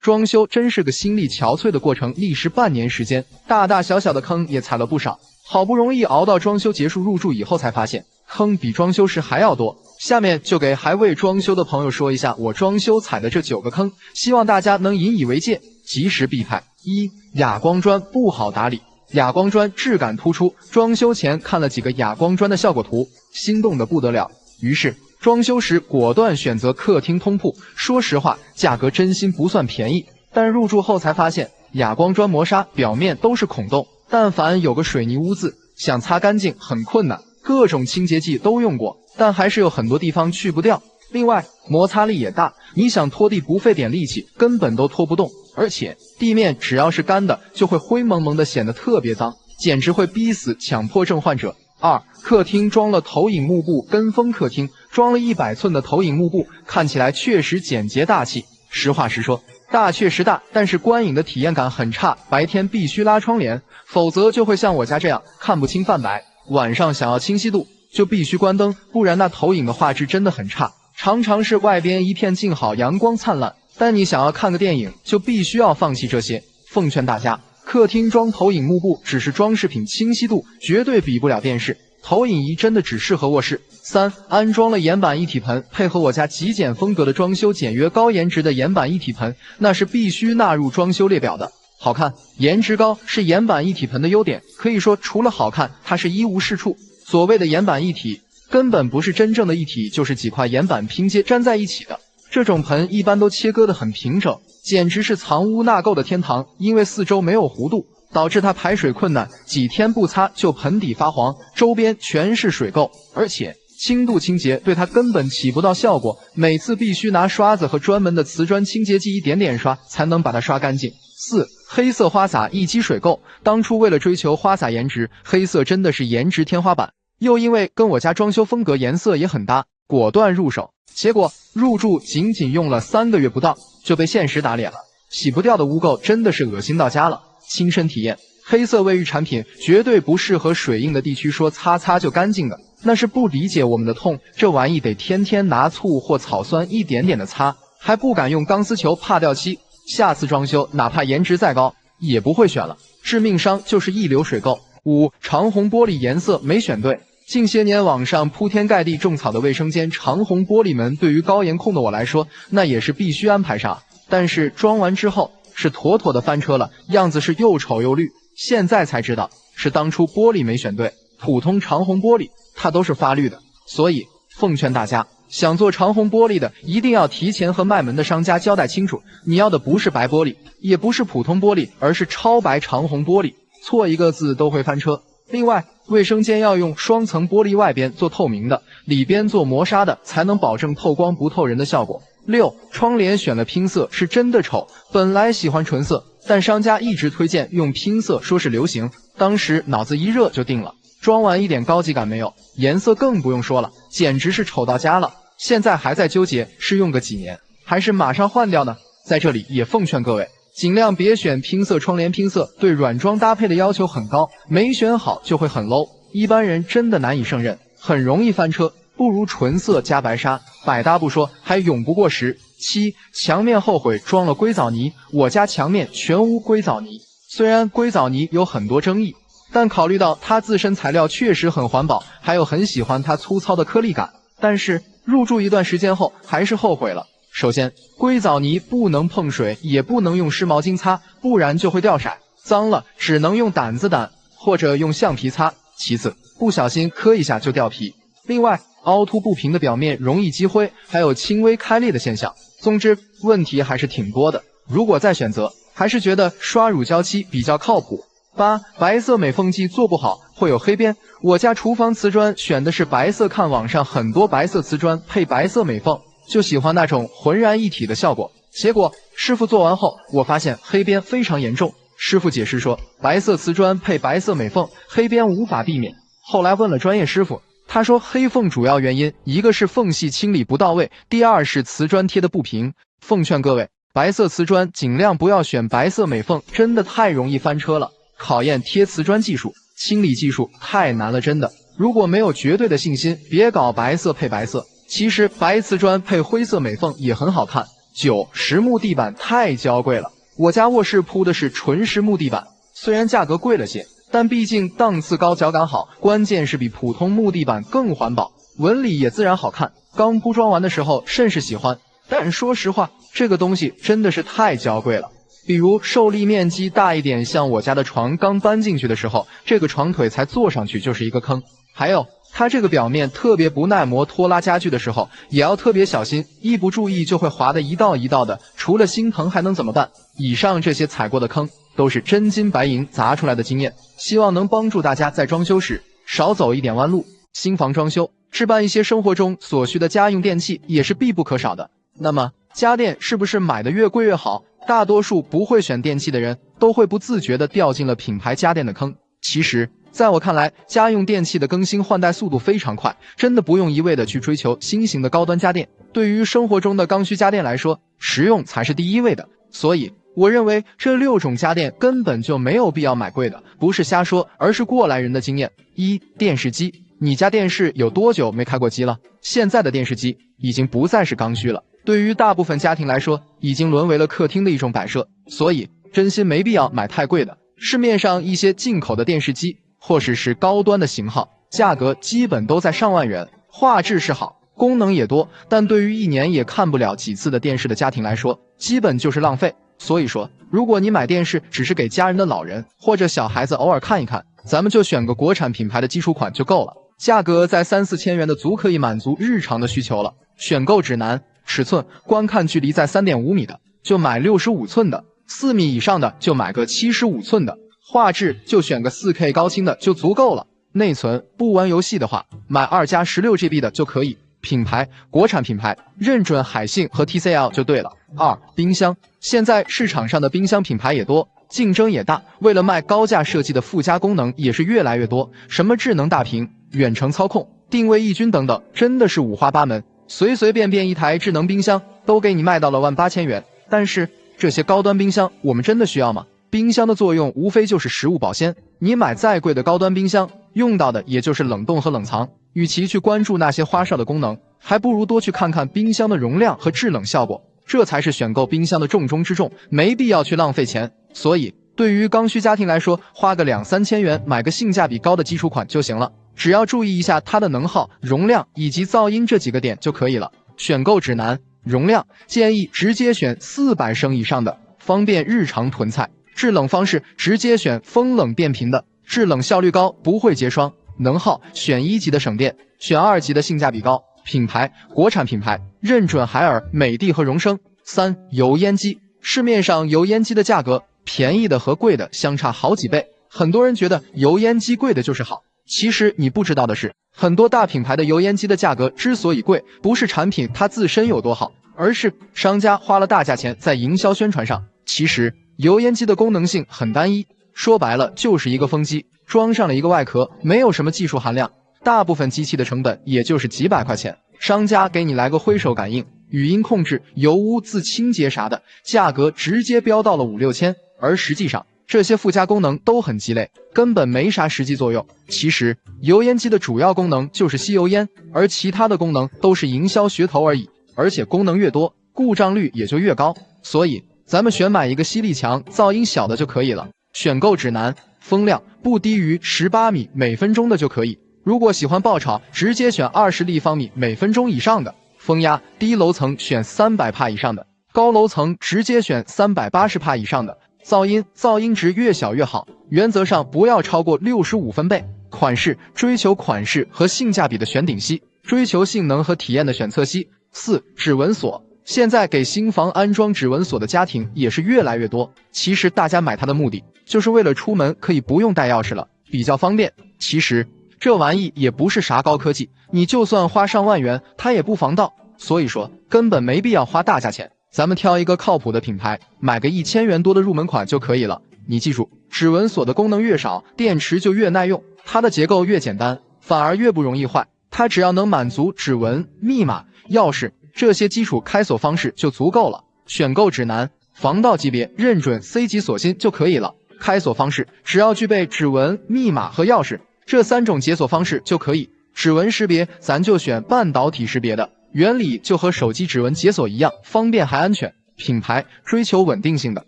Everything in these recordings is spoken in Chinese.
装修真是个心力憔悴的过程，历时半年时间，大大小小的坑也踩了不少。好不容易熬到装修结束入住以后，才发现坑比装修时还要多。下面就给还未装修的朋友说一下我装修踩的这9个坑，希望大家能引以为戒，及时避开。1. 哑光砖不好打理。哑光砖质感突出，装修前看了几个哑光砖的效果图，心动的不得了，于是装修时果断选择客厅通铺。说实话，价格真心不算便宜，但入住后才发现，哑光砖磨砂表面都是孔洞，但凡有个水泥污渍，想擦干净很困难，各种清洁剂都用过，但还是有很多地方去不掉。另外，摩擦力也大，你想拖地不费点力气，根本都拖不动。而且地面只要是干的，就会灰蒙蒙的，显得特别脏，简直会逼死强迫症患者。2. 客厅装了投影幕布，跟风客厅装了100寸的投影幕布，看起来确实简洁大气。实话实说，大确实大，但是观影的体验感很差，白天必须拉窗帘，否则就会像我家这样看不清泛白。晚上想要清晰度，就必须关灯，不然那投影的画质真的很差，常常是外边一片静好，阳光灿烂，但你想要看个电影，就必须要放弃这些。奉劝大家，客厅装投影幕布只是装饰品，清晰度绝对比不了电视，投影仪真的只适合卧室。3. 安装了岩板一体盆，配合我家极简风格的装修，简约高颜值的岩板一体盆，那是必须纳入装修列表的。好看、颜值高是岩板一体盆的优点，可以说除了好看，它是一无是处。所谓的岩板一体，根本不是真正的一体，就是几块岩板拼接粘在一起的。这种盆一般都切割得很平整，简直是藏污纳垢的天堂。因为四周没有弧度，导致它排水困难，几天不擦就盆底发黄，周边全是水垢，而且轻度清洁对它根本起不到效果，每次必须拿刷子和专门的瓷砖清洁剂一点点刷，才能把它刷干净。4. 黑色花洒一积水垢，当初为了追求花洒颜值，黑色真的是颜值天花板，又因为跟我家装修风格颜色也很搭，果断入手。结果入住仅仅用了3个月不到，就被现实打脸了，洗不掉的污垢真的是恶心到家了。亲身体验，黑色卫浴产品绝对不适合水硬的地区，说擦擦就干净的，那是不理解我们的痛，这玩意得天天拿醋或草酸一点点的擦，还不敢用钢丝球，怕掉漆。下次装修哪怕颜值再高也不会选了，致命伤就是一流水垢。5. 长虹玻璃颜色没选对。近些年网上铺天盖地种草的卫生间长虹玻璃门，对于高颜控的我来说，那也是必须安排上，但是装完之后是妥妥的翻车了，样子是又丑又绿。现在才知道是当初玻璃没选对，普通长虹玻璃它都是发绿的。所以奉劝大家，想做长虹玻璃的一定要提前和卖门的商家交代清楚，你要的不是白玻璃，也不是普通玻璃，而是超白长虹玻璃，错一个字都会翻车。另外，卫生间要用双层玻璃，外边做透明的，里边做磨砂的，才能保证透光不透人的效果。6. 窗帘选了拼色，是真的丑，本来喜欢纯色，但商家一直推荐用拼色，说是流行，当时脑子一热就定了，装完一点高级感没有，颜色更不用说了，简直是丑到家了。现在还在纠结是用个几年，还是马上换掉呢？在这里也奉劝各位，尽量别选拼色窗帘，拼色对软装搭配的要求很高，没选好就会很 low， 一般人真的难以胜任，很容易翻车，不如纯色加白纱，百搭不说，还永不过时。7. 墙面后悔装了硅藻泥，我家墙面全无硅藻泥，虽然硅藻泥有很多争议，但考虑到它自身材料确实很环保，还有很喜欢它粗糙的颗粒感，但是入住一段时间后还是后悔了。首先，硅藻泥不能碰水，也不能用湿毛巾擦，不然就会掉色，脏了只能用掸子掸或者用橡皮擦。其次，不小心磕一下就掉皮。另外，凹凸不平的表面容易积灰，还有轻微开裂的现象。总之，问题还是挺多的。如果再选择，还是觉得刷乳胶漆比较靠谱。8. 白色美缝剂做不好会有黑边，我家厨房瓷砖选的是白色，看网上很多白色瓷砖配白色美缝，就喜欢那种浑然一体的效果。结果师傅做完后，我发现黑边非常严重。师傅解释说，白色瓷砖配白色美缝，黑边无法避免。后来问了专业师傅，他说黑缝主要原因，一个是缝隙清理不到位，第二是瓷砖贴的不平。奉劝各位，白色瓷砖尽量不要选白色美缝，真的太容易翻车了，考验贴瓷砖技术，清理技术太难了，真的。如果没有绝对的信心，别搞白色配白色。其实白瓷砖配灰色美缝也很好看， 9. 实木地板太娇贵了，我家卧室铺的是纯实木地板，虽然价格贵了些，但毕竟档次高，脚感好，关键是比普通木地板更环保，纹理也自然好看。刚铺装完的时候甚是喜欢，但说实话，这个东西真的是太娇贵了。比如受力面积大一点，像我家的床刚搬进去的时候，这个床腿才坐上去就是一个坑。还有它这个表面特别不耐磨，拖拉家具的时候也要特别小心，一不注意就会划得一道一道的，除了心疼还能怎么办？以上这些踩过的坑都是真金白银砸出来的经验，希望能帮助大家在装修时少走一点弯路。新房装修置办一些生活中所需的家用电器也是必不可少的。那么家电是不是买的越贵越好？大多数不会选电器的人都会不自觉地掉进了品牌家电的坑。其实在我看来，家用电器的更新换代速度非常快，真的不用一味的去追求新型的高端家电。对于生活中的刚需家电来说，实用才是第一位的。所以我认为这6种家电根本就没有必要买贵的，不是瞎说，而是过来人的经验。1. 电视机，你家电视有多久没开过机了？现在的电视机已经不再是刚需了，对于大部分家庭来说，已经沦为了客厅的一种摆设，所以真心没必要买太贵的。市面上一些进口的电视机，或是高端的型号，价格基本都在上万元，画质是好，功能也多，但对于一年也看不了几次的电视的家庭来说，基本就是浪费。所以说，如果你买电视只是给家人的老人或者小孩子偶尔看一看，咱们就选个国产品牌的基础款就够了，价格在3、4千元的足可以满足日常的需求了。选购指南：尺寸，观看距离在 3.5 米的就买65寸的，4米以上的就买个75寸的，画质就选个 4K 高清的就足够了。内存，不玩游戏的话，买2+16GB 的就可以。品牌，国产品牌，认准海信和 TCL 就对了。2. 冰箱，现在市场上的冰箱品牌也多，竞争也大，为了卖高价设计的附加功能也是越来越多，什么智能大屏、远程操控、定位抑菌等等，真的是五花八门，随随便便一台智能冰箱都给你卖到了18000元。但是这些高端冰箱我们真的需要吗？冰箱的作用无非就是食物保鲜，你买再贵的高端冰箱，用到的也就是冷冻和冷藏。与其去关注那些花哨的功能，还不如多去看看冰箱的容量和制冷效果，这才是选购冰箱的重中之重，没必要去浪费钱。所以对于刚需家庭来说，花个2、3千元买个性价比高的基础款就行了，只要注意一下它的能耗、容量以及噪音这几个点就可以了。选购指南：容量，建议直接选400升以上的，方便日常囤菜。制冷方式，直接选风冷变频的，制冷效率高，不会结霜。能耗，选1级的省电，选2级的性价比高。品牌，国产品牌，认准海尔、美的和荣升。3. 油烟机，市面上油烟机的价格，便宜的和贵的相差好几倍，很多人觉得油烟机贵的就是好，其实你不知道的是，很多大品牌的油烟机的价格之所以贵，不是产品它自身有多好，而是商家花了大价钱在营销宣传上。其实油烟机的功能性很单一，说白了就是一个风机，装上了一个外壳，没有什么技术含量，大部分机器的成本也就是几百块钱，商家给你来个挥手感应、语音控制、油污自清洁啥的，价格直接飙到了5、6千，而实际上这些附加功能都很鸡肋，根本没啥实际作用。其实油烟机的主要功能就是吸油烟，而其他的功能都是营销噱头而已，而且功能越多，故障率也就越高，所以咱们选买一个吸力强、噪音小的就可以了。选购指南：风量不低于18米每分钟的就可以，如果喜欢爆炒，直接选20立方米每分钟以上的。风压，低楼层选300帕以上的，高楼层直接选380帕以上的。噪音值越小越好，原则上不要超过65分贝。款式，追求款式和性价比的选顶吸，追求性能和体验的选侧吸。4. 指纹锁，现在给新房安装指纹锁的家庭也是越来越多，其实大家买它的目的就是为了出门可以不用带钥匙了，比较方便。其实这玩意也不是啥高科技，你就算花上万元它也不防盗，所以说根本没必要花大价钱，咱们挑一个靠谱的品牌，买个1000元多的入门款就可以了。你记住，指纹锁的功能越少，电池就越耐用，它的结构越简单，反而越不容易坏。它只要能满足指纹、密码、钥匙这些基础开锁方式就足够了。选购指南：防盗级别，认准 C 级锁芯就可以了。开锁方式，只要具备指纹、密码和钥匙这3种解锁方式就可以。指纹识别咱就选半导体识别的，原理就和手机指纹解锁一样，方便还安全。品牌追求稳定性的，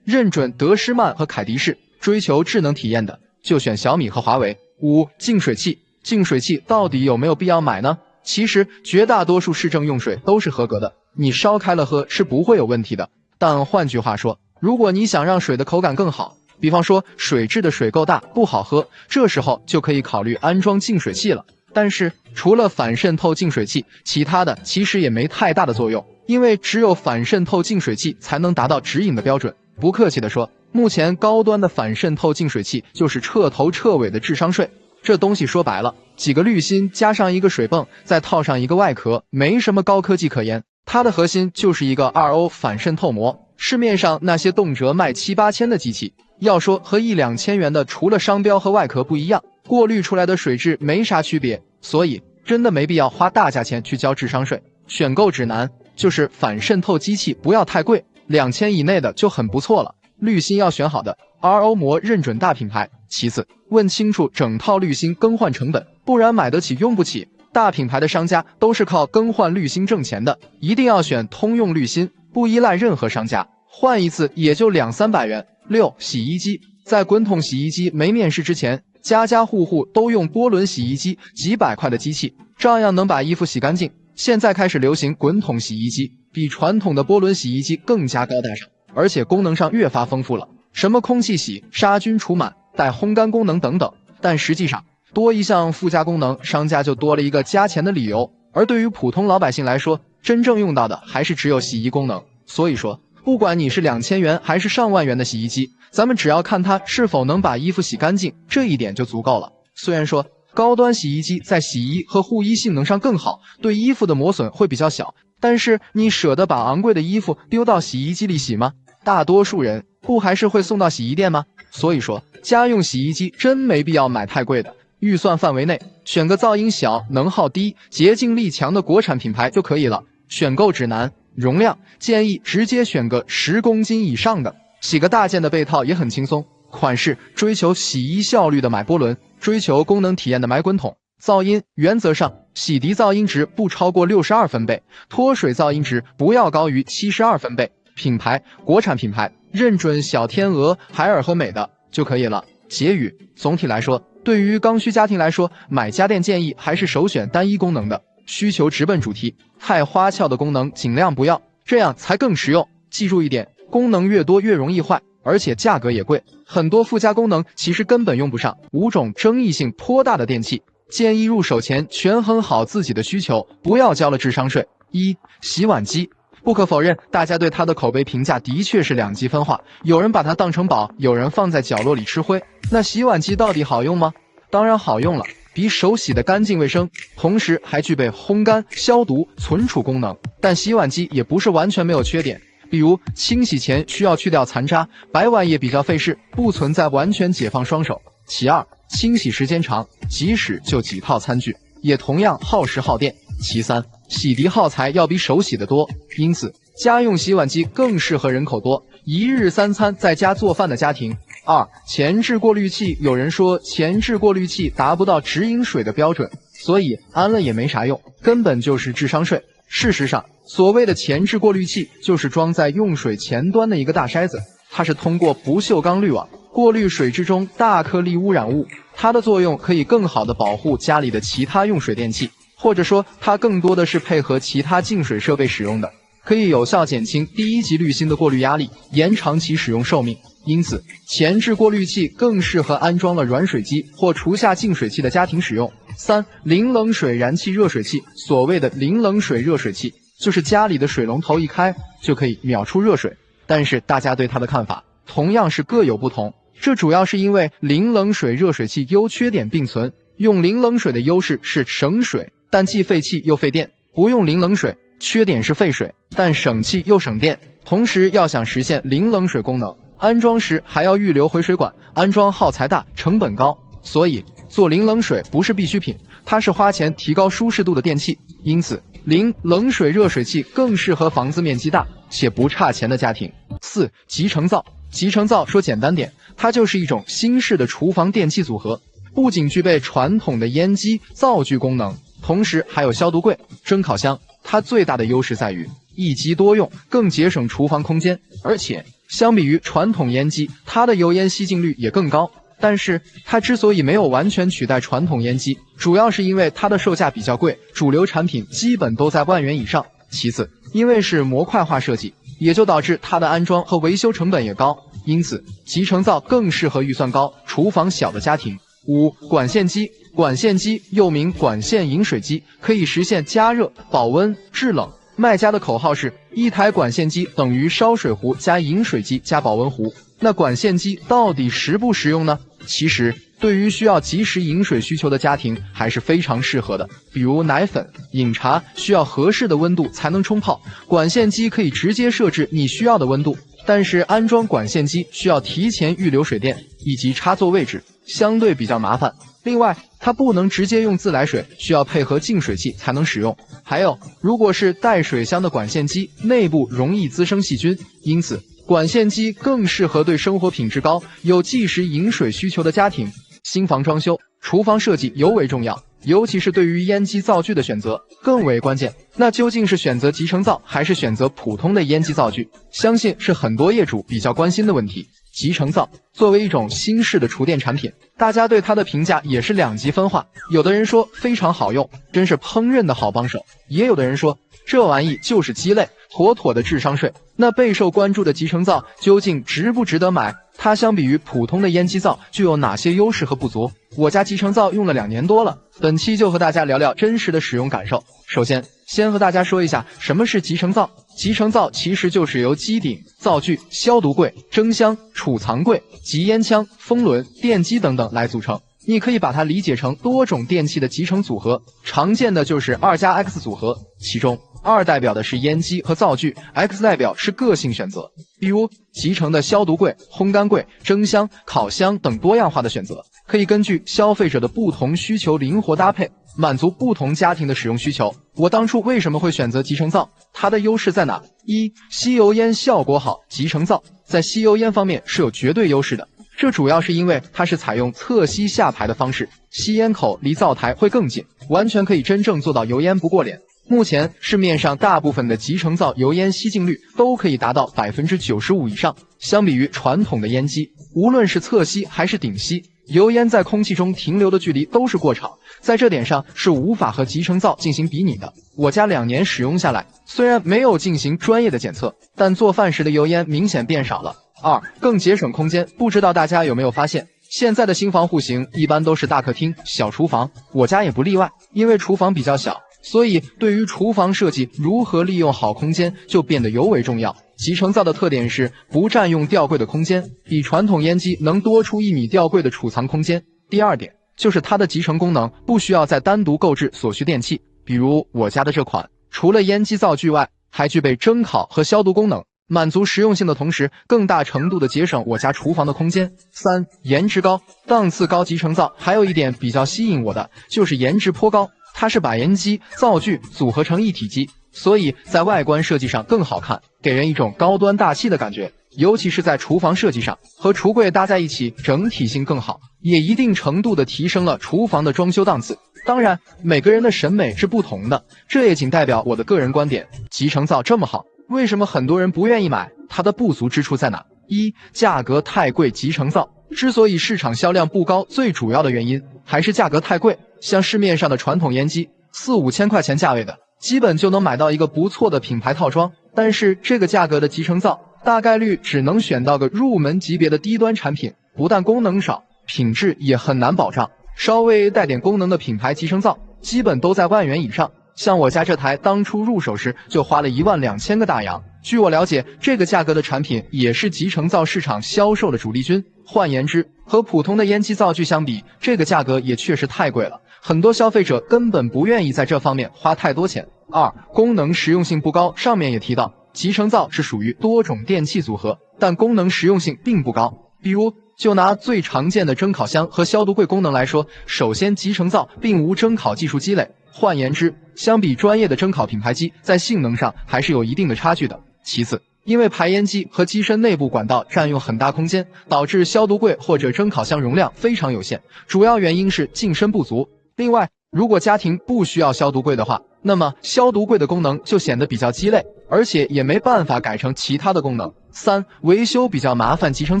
认准德施曼和凯迪仕；追求智能体验的，就选小米和华为。5. 净水器，净水器到底有没有必要买呢？其实绝大多数市政用水都是合格的，你烧开了喝是不会有问题的。但换句话说，如果你想让水的口感更好，比方说水质的水够大不好喝，这时候就可以考虑安装净水器了。但是除了反渗透净水器，其他的其实也没太大的作用，因为只有反渗透净水器才能达到直饮的标准。不客气地说，目前高端的反渗透净水器就是彻头彻尾的智商税。这东西说白了，几个滤芯加上一个水泵，再套上一个外壳，没什么高科技可言。它的核心就是一个2O 反渗透膜。市面上那些动辄卖7、8千的机器，要说和1、2千元的除了商标和外壳不一样，过滤出来的水质没啥区别，所以真的没必要花大价钱去交智商税。选购指南就是反渗透机器不要太贵，2000以内的就很不错了。滤芯要选好的 RO 膜，认准大品牌。其次，问清楚整套滤芯更换成本，不然买得起用不起。大品牌的商家都是靠更换滤芯挣钱的，一定要选通用滤芯，不依赖任何商家，换一次也就200、300元。6. 洗衣机，在滚筒洗衣机没面世之前，家家户户都用波轮洗衣机，几百块的机器，照样能把衣服洗干净。现在开始流行滚筒洗衣机，比传统的波轮洗衣机更加高大上，而且功能上越发丰富了，什么空气洗、杀菌除螨、带烘干功能等等。但实际上，多一项附加功能，商家就多了一个加钱的理由。而对于普通老百姓来说，真正用到的还是只有洗衣功能。所以说，不管你是2000元还是上万元的洗衣机，咱们只要看它是否能把衣服洗干净，这一点就足够了。虽然说高端洗衣机在洗衣和护衣性能上更好，对衣服的磨损会比较小，但是你舍得把昂贵的衣服丢到洗衣机里洗吗？大多数人不还是会送到洗衣店吗？所以说，家用洗衣机真没必要买太贵的，预算范围内选个噪音小、能耗低、洁净力强的国产品牌就可以了。选购指南：容量建议直接选个10公斤以上的，洗个大件的被套也很轻松。款式追求洗衣效率的买波轮，追求功能体验的买滚筒。噪音原则上，洗涤噪音值不超过62分贝，脱水噪音值不要高于72分贝。品牌国产品牌，认准小天鹅、海尔和美的就可以了。结语：总体来说，对于刚需家庭来说，买家电建议还是首选单一功能的，需求直奔主题，太花俏的功能尽量不要，这样才更实用。记住一点，功能越多越容易坏，而且价格也贵，很多附加功能其实根本用不上。5种争议性颇大的电器，建议入手前权衡好自己的需求，不要交了智商税。1. 洗碗机。不可否认，大家对它的口碑评价的确是两极分化，有人把它当成宝，有人放在角落里吃灰。那洗碗机到底好用吗？当然好用了，比手洗的干净卫生，同时还具备烘干、消毒、存储功能。但洗碗机也不是完全没有缺点，比如清洗前需要去掉残渣，摆碗也比较费事，不存在完全解放双手。其二，清洗时间长，即使就几套餐具，也同样耗时耗电。其三，洗涤耗材要比手洗的多，因此家用洗碗机更适合人口多、1日3餐在家做饭的家庭。2. 前置过滤器。有人说前置过滤器达不到直饮水的标准，所以安了也没啥用，根本就是智商税。事实上，所谓的前置过滤器就是装在用水前端的一个大筛子，它是通过不锈钢滤网过滤水质中大颗粒污染物，它的作用可以更好地保护家里的其他用水电器，或者说它更多的是配合其他净水设备使用的，可以有效减轻第一级滤芯的过滤压力，延长其使用寿命。因此，前置过滤器更适合安装了软水机或厨下净水器的家庭使用。3. 零冷水燃气热水器。所谓的零冷水热水器，就是家里的水龙头一开就可以秒出热水，但是大家对它的看法同样是各有不同。这主要是因为零冷水热水器优缺点并存，用零冷水的优势是省水，但既费气又费电；不用零冷水，缺点是费水，但省气又省电。同时要想实现零冷水功能，安装时还要预留回水管，安装耗材大，成本高，所以做零冷水不是必需品，它是花钱提高舒适度的电器。因此，零冷水热水器更适合房子面积大且不差钱的家庭。4. 集成灶。集成灶说简单点，它就是一种新式的厨房电器组合，不仅具备传统的烟机、灶具功能，同时还有消毒柜、蒸烤箱、它最大的优势在于一机多用，更节省厨房空间，而且相比于传统烟机，它的油烟吸净率也更高。但是它之所以没有完全取代传统烟机，主要是因为它的售价比较贵，主流产品基本都在1万元以上。其次，因为是模块化设计，也就导致它的安装和维修成本也高，因此集成灶更适合预算高、厨房小的家庭。5. 管线机。管线机又名管线饮水机，可以实现加热、保温、制冷。卖家的口号是一台管线机等于烧水壶加饮水机加保温壶。那管线机到底实不实用呢？其实对于需要及时饮水需求的家庭还是非常适合的，比如奶粉、饮茶需要合适的温度才能冲泡，管线机可以直接设置你需要的温度。但是安装管线机需要提前预留水电以及插座位置，相对比较麻烦。另外，它不能直接用自来水，需要配合净水器才能使用。还有，如果是带水箱的管线机，内部容易滋生细菌，因此管线机更适合对生活品质高、有即时饮水需求的家庭。新房装修，厨房设计尤为重要，尤其是对于烟机灶具的选择更为关键。那究竟是选择集成灶还是选择普通的烟机灶具，相信是很多业主比较关心的问题。集成灶作为一种新式的厨电产品，大家对它的评价也是两极分化。有的人说非常好用，真是烹饪的好帮手；也有的人说这玩意就是鸡肋，妥妥的智商税。那备受关注的集成灶究竟值不值得买？它相比于普通的烟机灶具有哪些优势和不足？我家集成灶用了2年多了，本期就和大家聊聊真实的使用感受。首先和大家说一下什么是集成灶。集成灶其实就是由机顶、灶具、消毒柜、蒸箱、储藏柜、集烟枪、风轮、电机等等来组成。你可以把它理解成多种电器的集成组合，常见的就是2+X 组合，其中2代表的是烟机和灶具， X 代表是个性选择，比如集成的消毒柜、烘干柜、蒸箱、烤箱等多样化的选择，可以根据消费者的不同需求灵活搭配，满足不同家庭的使用需求。我当初为什么会选择集成灶？它的优势在哪？一、吸油烟效果好，集成灶在吸油烟方面是有绝对优势的，这主要是因为它是采用侧吸下排的方式，吸烟口离灶台会更近，完全可以真正做到油烟不过脸。目前市面上大部分的集成灶油烟吸净率都可以达到95%以上，相比于传统的烟机，无论是侧吸还是顶吸，油烟在空气中停留的距离都是过长，在这点上是无法和集成灶进行比拟的。我家2年使用下来，虽然没有进行专业的检测，但做饭时的油烟明显变少了。2. 更节省空间。不知道大家有没有发现，现在的新房户型一般都是大客厅、小厨房，我家也不例外。因为厨房比较小，所以对于厨房设计如何利用好空间就变得尤为重要。集成灶的特点是不占用吊柜的空间，比传统烟机能多出1米吊柜的储藏空间。第二点就是它的集成功能不需要再单独购置所需电器，比如我家的这款，除了烟机灶具外，还具备蒸烤和消毒功能，满足实用性的同时，更大程度的节省我家厨房的空间。3. 颜值高，档次高。集成灶还有一点比较吸引我的，就是颜值颇高。它是把烟机、灶具组合成一体机，所以在外观设计上更好看，给人一种高端大气的感觉。尤其是在厨房设计上，和橱柜搭在一起，整体性更好，也一定程度的提升了厨房的装修档次。当然，每个人的审美是不同的，这也仅代表我的个人观点。集成灶这么好，为什么很多人不愿意买？它的不足之处在哪？一、价格太贵。集成灶之所以市场销量不高，最主要的原因还是价格太贵。像市面上的传统烟机，4-5千块钱价位的，基本就能买到一个不错的品牌套装，但是这个价格的集成灶，大概率只能选到个入门级别的低端产品，不但功能少，品质也很难保障。稍微带点功能的品牌集成灶，基本都在1万元以上。像我家这台当初入手时就花了12000个大洋。据我了解，这个价格的产品也是集成灶市场销售的主力军。换言之，和普通的烟机灶具相比，这个价格也确实太贵了，很多消费者根本不愿意在这方面花太多钱。2. 功能实用性不高。上面也提到，集成灶是属于多种电器组合，但功能实用性并不高。比如就拿最常见的蒸烤箱和消毒柜功能来说，首先集成灶并无蒸烤技术积累，换言之，相比专业的蒸烤品牌机，在性能上还是有一定的差距的。其次，因为排烟机和机身内部管道占用很大空间，导致消毒柜或者蒸烤箱容量非常有限，主要原因是进深不足。另外，如果家庭不需要消毒柜的话，那么消毒柜的功能就显得比较鸡肋，而且也没办法改成其他的功能。3、维修比较麻烦，集成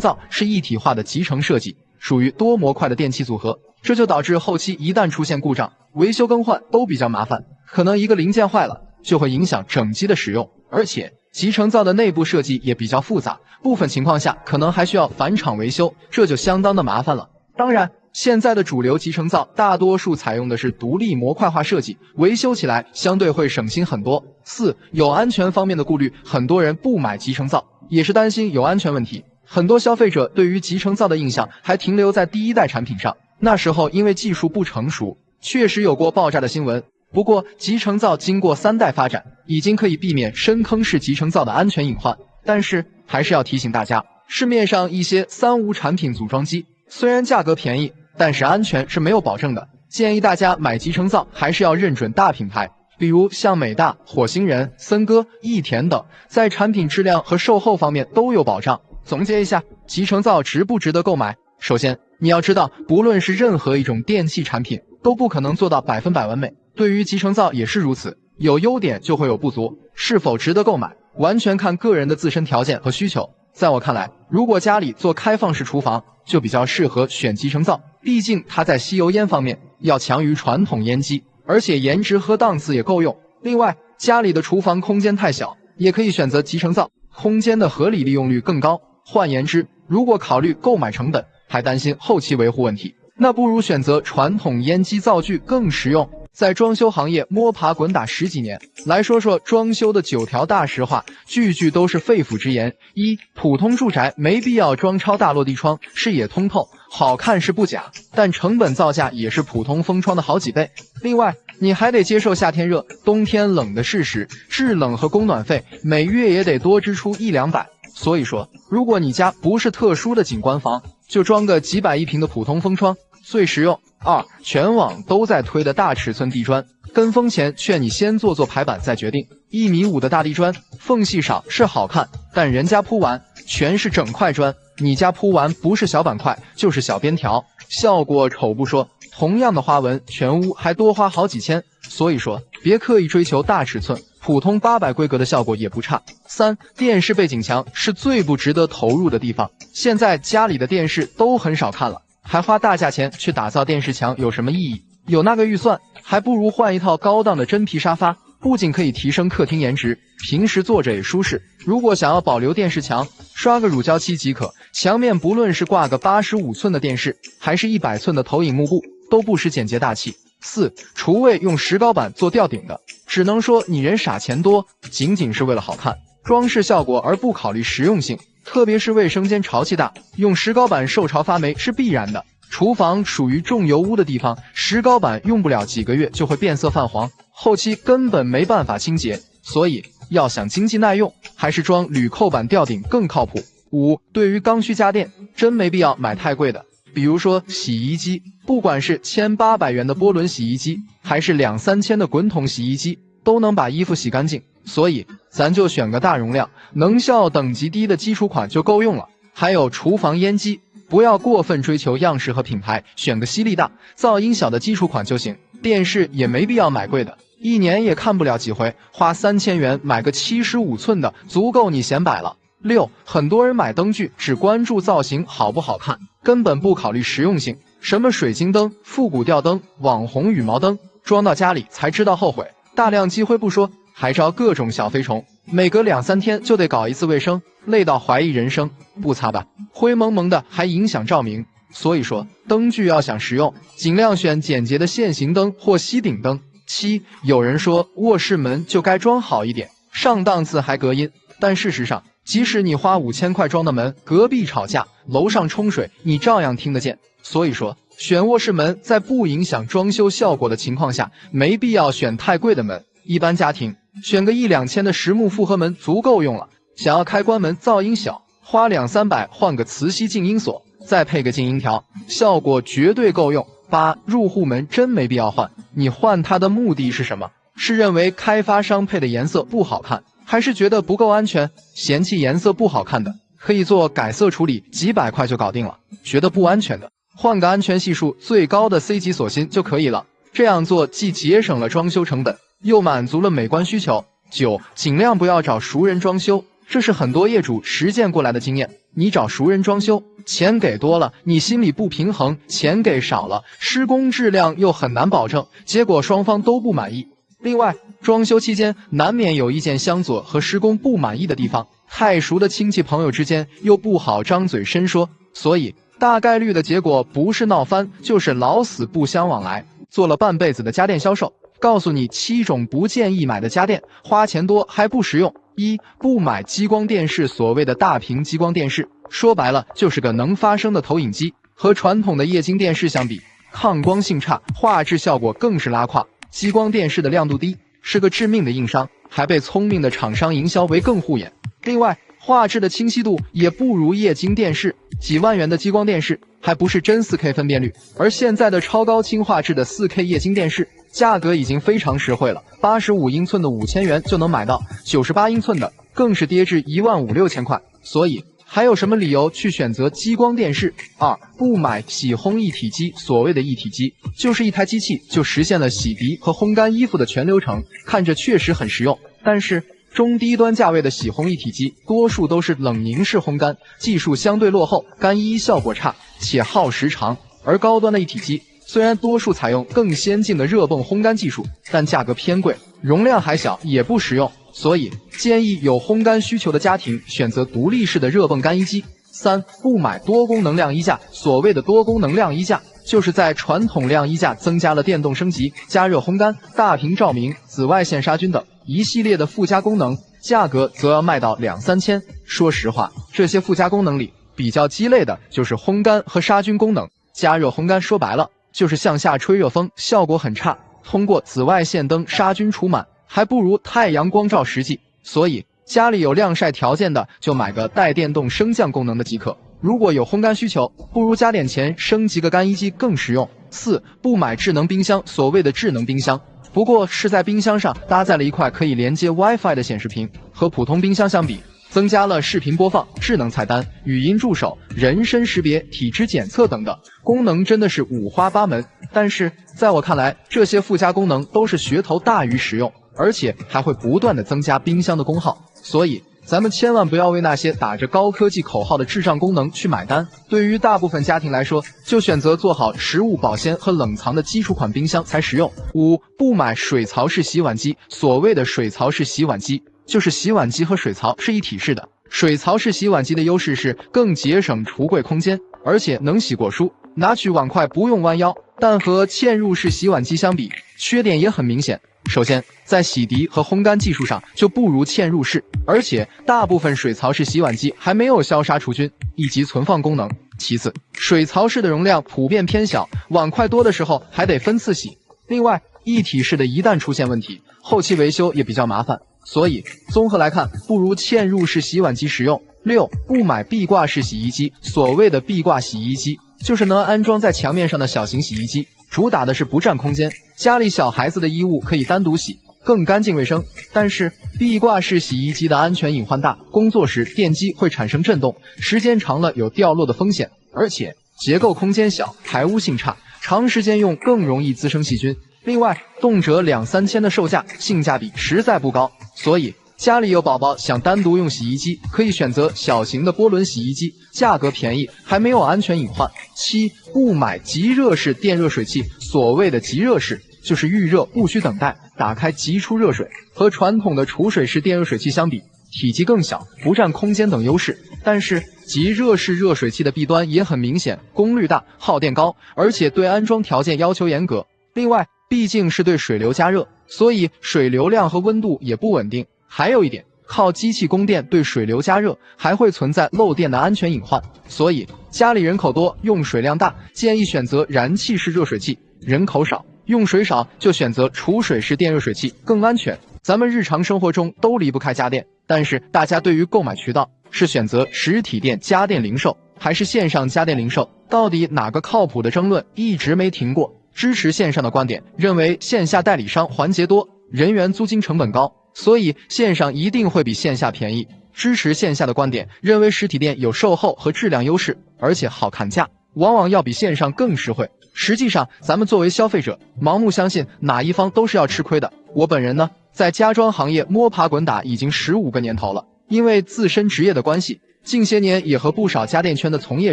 灶是一体化的集成设计，属于多模块的电器组合，这就导致后期一旦出现故障，维修更换都比较麻烦，可能一个零件坏了就会影响整机的使用，而且集成灶的内部设计也比较复杂，部分情况下可能还需要返厂维修，这就相当的麻烦了。当然，现在的主流集成灶大多数采用的是独立模块化设计，维修起来相对会省心很多。4、有安全方面的顾虑，很多人不买集成灶也是担心有安全问题。很多消费者对于集成灶的印象还停留在第1代产品上，那时候因为技术不成熟，确实有过爆炸的新闻。不过集成灶经过3代发展，已经可以避免深坑式集成灶的安全隐患。但是还是要提醒大家，市面上一些3无产品组装机虽然价格便宜，但是安全是没有保证的，建议大家买集成灶还是要认准大品牌，比如像美大、火星人、森哥、益田等，在产品质量和售后方面都有保障。总结一下，集成灶值不值得购买？首先，你要知道，不论是任何一种电器产品，都不可能做到100%完美，对于集成灶也是如此，有优点就会有不足，是否值得购买，完全看个人的自身条件和需求。在我看来，如果家里做开放式厨房，就比较适合选集成灶，毕竟它在吸油烟方面要强于传统烟机，而且颜值和档次也够用。另外，家里的厨房空间太小，也可以选择集成灶，空间的合理利用率更高。换言之，如果考虑购买成本，还担心后期维护问题，那不如选择传统烟机灶具更实用。在装修行业摸爬滚打10几年，来说说装修的9条大实话，句句都是肺腑之言。1、普通住宅没必要装超大落地窗，视野通透，好看是不假，但成本造价也是普通封窗的好几倍。另外，你还得接受夏天热、冬天冷的事实，制冷和供暖费每月也得多支出100-200。所以说，如果你家不是特殊的景观房，就装个几百一平的普通封窗最实用。2、全网都在推的大尺寸地砖，跟风前劝你先做排版再决定。1.5米的大地砖，缝隙少是好看，但人家铺完全是整块砖，你家铺完不是小板块就是小边条，效果丑不说，同样的花纹全屋还多花好几千。所以说，别刻意追求大尺寸，普通800规格的效果也不差。3、电视背景墙是最不值得投入的地方，现在家里的电视都很少看了，还花大价钱去打造电视墙有什么意义？有那个预算，还不如换一套高档的真皮沙发，不仅可以提升客厅颜值，平时坐着也舒适。如果想要保留电视墙，刷个乳胶漆即可，墙面不论是挂个85寸的电视，还是100寸的投影幕布，都不失简洁大气。4、厨卫用石膏板做吊顶的，只能说你人傻钱多，仅仅是为了好看、装饰效果而不考虑实用性。特别是卫生间潮气大，用石膏板受潮发霉是必然的。厨房属于重油污的地方，石膏板用不了几个月就会变色泛黄，后期根本没办法清洁。所以要想经济耐用，还是装铝扣板吊顶更靠谱。5、对于刚需家电，真没必要买太贵的，比如说洗衣机，不管是1800元的波轮洗衣机，还是2-3千的滚筒洗衣机，都能把衣服洗干净。所以咱就选个大容量、能效等级低的基础款就够用了。还有厨房烟机，不要过分追求样式和品牌，选个吸力大、噪音小的基础款就行。电视也没必要买贵的，一年也看不了几回，花3000元买个75寸的足够你显摆了。6、很多人买灯具只关注造型好不好看，根本不考虑实用性，什么水晶灯、复古吊灯、网红羽毛灯，装到家里才知道后悔，大量积灰不说，还招各种小飞虫，每隔2-3天就得搞一次卫生，累到怀疑人生。不擦吧，灰蒙蒙的还影响照明。所以说，灯具要想实用，尽量选简洁的线形灯或吸顶灯。7、有人说卧室门就该装好一点，上档次还隔音，但事实上，即使你花5000块装的门，隔壁吵架、楼上冲水，你照样听得见。所以说，选卧室门在不影响装修效果的情况下，没必要选太贵的门。一般家庭选个1-2千的实木复合门足够用了。想要开关门噪音小，花200-300换个磁吸静音锁，再配个静音条，效果绝对够用。8、入户门真没必要换，你换它的目的是什么？是认为开发商配的颜色不好看，还是觉得不够安全？嫌弃颜色不好看的，可以做改色处理，几百块就搞定了。觉得不安全的，换个安全系数最高的 C 级锁芯就可以了。这样做既节省了装修成本，又满足了美观需求。9. 尽量不要找熟人装修，这是很多业主实践过来的经验。你找熟人装修，钱给多了，你心里不平衡；钱给少了，施工质量又很难保证，结果双方都不满意。另外，装修期间难免有意见相左和施工不满意的地方，太熟的亲戚朋友之间又不好张嘴申说，所以大概率的结果不是闹翻，就是老死不相往来。做了半辈子的家电销售，告诉你7种不建议买的家电，花钱多还不实用。1. 不买激光电视。所谓的大屏激光电视，说白了就是个能发声的投影机，和传统的液晶电视相比，抗光性差，画质效果更是拉胯。激光电视的亮度低，是个致命的硬伤，还被聪明的厂商营销为更护眼。另外，画质的清晰度也不如液晶电视，几万元的激光电视还不是真 4K 分辨率，而现在的超高清画质的 4K 液晶电视价格已经非常实惠了，85英寸的5000元就能买到，98英寸的更是跌至15000、6000块，所以还有什么理由去选择激光电视？2. 不买洗烘一体机。所谓的一体机，就是一台机器就实现了洗涤和烘干衣服的全流程，看着确实很实用，但是中低端价位的洗烘一体机多数都是冷凝式烘干，技术相对落后，干衣效果差，且耗时长。而高端的一体机虽然多数采用更先进的热泵烘干技术，但价格偏贵，容量还小，也不实用，所以建议有烘干需求的家庭选择独立式的热泵干衣机。3. 不买多功能晾衣架。所谓的多功能晾衣架，就是在传统晾衣架增加了电动升级、加热烘干、大屏照明、紫外线杀菌等一系列的附加功能，价格则要卖到2、3千。说实话，这些附加功能里比较鸡肋的就是烘干和杀菌功能。加热烘干说白了就是向下吹热风，效果很差，通过紫外线灯杀菌除螨还不如太阳光照实际，所以家里有晾晒条件的就买个带电动升降功能的即可。如果有烘干需求，不如加点钱升级个干衣机更实用。4. 不买智能冰箱。所谓的智能冰箱，不过是在冰箱上搭载了一块可以连接 WiFi 的显示屏，和普通冰箱相比，增加了视频播放、智能菜单、语音助手、人身识别、体脂检测等等功能，真的是五花八门。但是在我看来，这些附加功能都是噱头大于实用，而且还会不断的增加冰箱的功耗，所以咱们千万不要为那些打着高科技口号的智障功能去买单。对于大部分家庭来说，就选择做好食物保鲜和冷藏的基础款冰箱才实用。5. 不买水槽式洗碗机。所谓的水槽式洗碗机，就是洗碗机和水槽是一体式的。水槽式洗碗机的优势是更节省橱柜空间，而且能洗果蔬，拿取碗筷不用弯腰。但和嵌入式洗碗机相比，缺点也很明显。首先，在洗涤和烘干技术上就不如嵌入式，而且大部分水槽式洗碗机还没有消杀除菌以及存放功能。其次，水槽式的容量普遍偏小，碗筷多的时候还得分次洗。另外，一体式的一旦出现问题，后期维修也比较麻烦，所以综合来看，不如嵌入式洗碗机实用。6. 不买壁挂式洗衣机。所谓的壁挂洗衣机，就是能安装在墙面上的小型洗衣机，主打的是不占空间，家里小孩子的衣物可以单独洗，更干净卫生。但是壁挂式洗衣机的安全隐患大，工作时电机会产生震动，时间长了有掉落的风险，而且结构空间小，排污性差，长时间用更容易滋生细菌。另外，动辄2、3千的售价，性价比实在不高，所以家里有宝宝想单独用洗衣机，可以选择小型的涡轮洗衣机，价格便宜，还没有安全隐患。7. 不买即热式电热水器。所谓的即热式，就是预热不需等待，打开即出热水，和传统的储水式电热水器相比，体积更小，不占空间等优势。但是即热式热水器的弊端也很明显，功率大，耗电高，而且对安装条件要求严格。另外，毕竟是对水流加热，所以水流量和温度也不稳定。还有一点，靠机器供电对水流加热还会存在漏电的安全隐患，所以家里人口多，用水量大，建议选择燃气式热水器；人口少，用水少就选择储水式电热水器，更安全。咱们日常生活中都离不开家电，但是大家对于购买渠道是选择实体店家电零售还是线上家电零售，到底哪个靠谱的争论一直没停过。支持线上的观点认为线下代理商环节多，人员租金成本高，所以线上一定会比线下便宜。支持线下的观点认为实体店有售后和质量优势，而且好砍价，往往要比线上更实惠。实际上咱们作为消费者，盲目相信哪一方都是要吃亏的，我本人呢，在家装行业摸爬滚打已经15个年头了，因为自身职业的关系，近些年也和不少家电圈的从业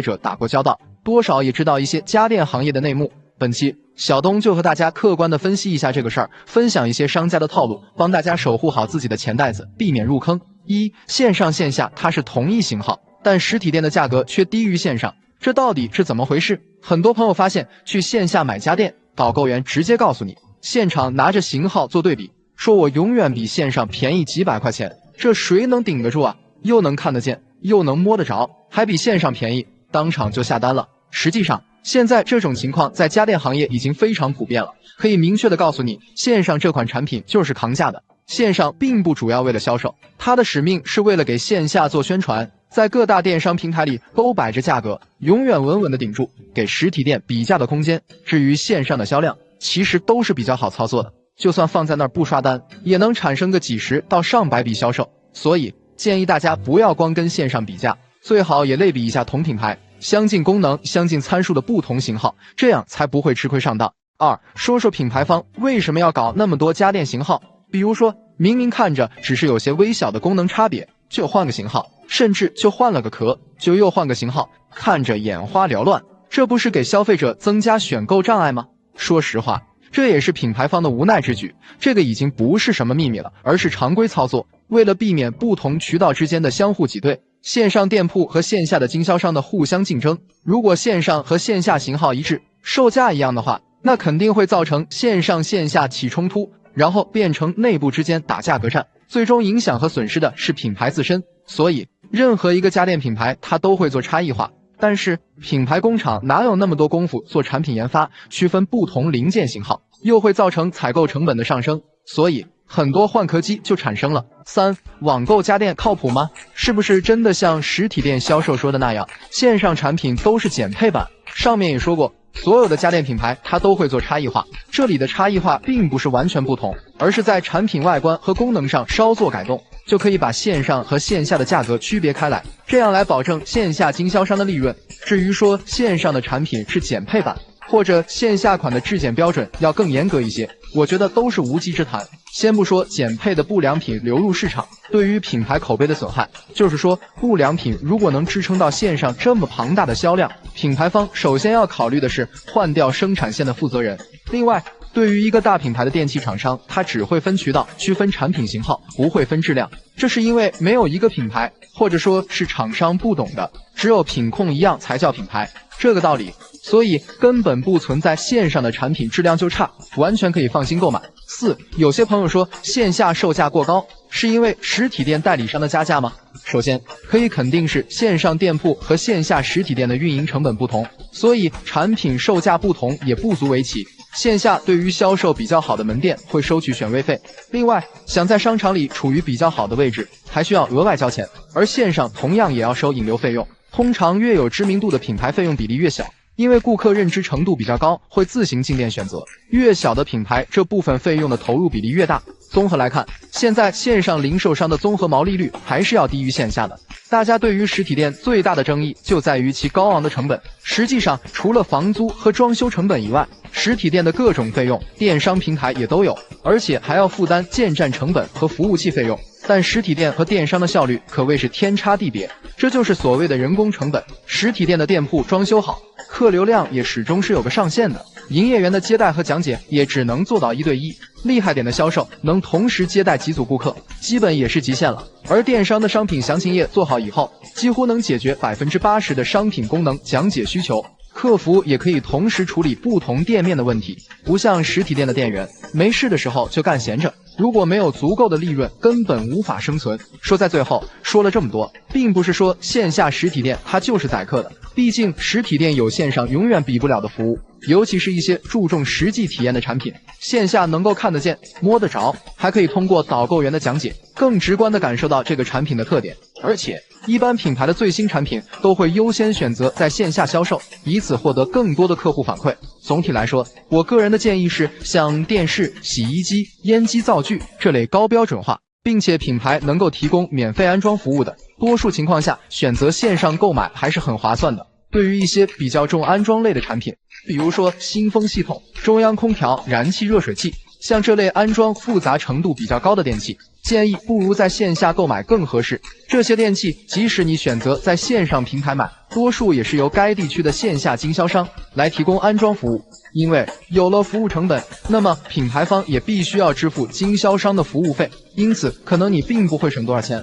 者打过交道，多少也知道一些家电行业的内幕。本期小东就和大家客观的分析一下这个事儿，分享一些商家的套路，帮大家守护好自己的钱袋子，避免入坑。一、线上线下它是同一型号，但实体店的价格却低于线上，这到底是怎么回事？很多朋友发现去线下买家电，导购员直接告诉你，现场拿着型号做对比，说我永远比线上便宜几百块钱，这谁能顶得住啊？又能看得见，又能摸得着，还比线上便宜，当场就下单了。实际上，现在这种情况在家电行业已经非常普遍了，可以明确的告诉你，线上这款产品就是扛价的。线上并不主要为了销售，它的使命是为了给线下做宣传，在各大电商平台里都摆着价格，永远稳稳的顶住，给实体店比价的空间。至于线上的销量，其实都是比较好操作的，就算放在那儿不刷单，也能产生个几十到上百笔销售。所以建议大家不要光跟线上比价，最好也类比一下同品牌、相近功能、相近参数的不同型号，这样才不会吃亏上当。二、说说品牌方为什么要搞那么多家电型号，比如说明明看着只是有些微小的功能差别，就换个型号，甚至就换了个壳，就又换个型号，看着眼花缭乱，这不是给消费者增加选购障碍吗？说实话，这也是品牌方的无奈之举，这个已经不是什么秘密了，而是常规操作。为了避免不同渠道之间的相互挤兑，线上店铺和线下的经销商的互相竞争，如果线上和线下型号一致，售价一样的话，那肯定会造成线上线下起冲突，然后变成内部之间打价格战，最终影响和损失的是品牌自身。所以任何一个家电品牌它都会做差异化，但是品牌工厂哪有那么多功夫做产品研发，区分不同零件型号，又会造成采购成本的上升，所以很多换壳机就产生了。三、网购家电靠谱吗？是不是真的像实体店销售说的那样，线上产品都是减配版？上面也说过，所有的家电品牌它都会做差异化，这里的差异化并不是完全不同，而是在产品外观和功能上稍作改动，就可以把线上和线下的价格区别开来，这样来保证线下经销商的利润。至于说线上的产品是减配版，或者线下款的质检标准要更严格一些，我觉得都是无稽之谈。先不说减配的不良品流入市场对于品牌口碑的损害，就是说不良品如果能支撑到线上这么庞大的销量，品牌方首先要考虑的是换掉生产线的负责人。另外，对于一个大品牌的电器厂商，它只会分渠道，区分产品型号，不会分质量，这是因为没有一个品牌，或者说是厂商不懂的，只有品控一样才叫品牌，这个道理。所以根本不存在线上的产品质量就差，完全可以放心购买。四、有些朋友说线下售价过高，是因为实体店代理商的加价吗？首先可以肯定是线上店铺和线下实体店的运营成本不同，所以产品售价不同也不足为奇。线下对于销售比较好的门店会收取选位费，另外想在商场里处于比较好的位置，还需要额外交钱，而线上同样也要收引流费用，通常越有知名度的品牌费用比例越小，因为顾客认知程度比较高，会自行进店选择，越小的品牌这部分费用的投入比例越大。综合来看，现在线上零售商的综合毛利率还是要低于线下的。大家对于实体店最大的争议就在于其高昂的成本，实际上除了房租和装修成本以外，实体店的各种费用电商平台也都有，而且还要负担建站成本和服务器费用，但实体店和电商的效率可谓是天差地别，这就是所谓的人工成本。实体店的店铺装修好，客流量也始终是有个上限的，营业员的接待和讲解也只能做到1对1，厉害点的销售能同时接待几组顾客，基本也是极限了。而电商的商品详情页做好以后，几乎能解决80%的商品功能讲解需求，客服也可以同时处理不同店面的问题，不像实体店的店员没事的时候就干闲着，如果没有足够的利润，根本无法生存。说在最后，说了这么多，并不是说线下实体店它就是宰客的，毕竟实体店有线上永远比不了的服务，尤其是一些注重实际体验的产品，线下能够看得见、摸得着，还可以通过导购员的讲解，更直观地感受到这个产品的特点。而且，一般品牌的最新产品都会优先选择在线下销售，以此获得更多的客户反馈。总体来说，我个人的建议是，像电视、洗衣机、烟机灶具这类高标准化，并且品牌能够提供免费安装服务的，多数情况下选择线上购买还是很划算的。对于一些比较重安装类的产品，比如说新风系统、中央空调、燃气热水器，像这类安装复杂程度比较高的电器，建议不如在线下购买更合适。这些电器即使你选择在线上平台买，多数也是由该地区的线下经销商来提供安装服务。因为有了服务成本，那么品牌方也必须要支付经销商的服务费，因此可能你并不会省多少钱。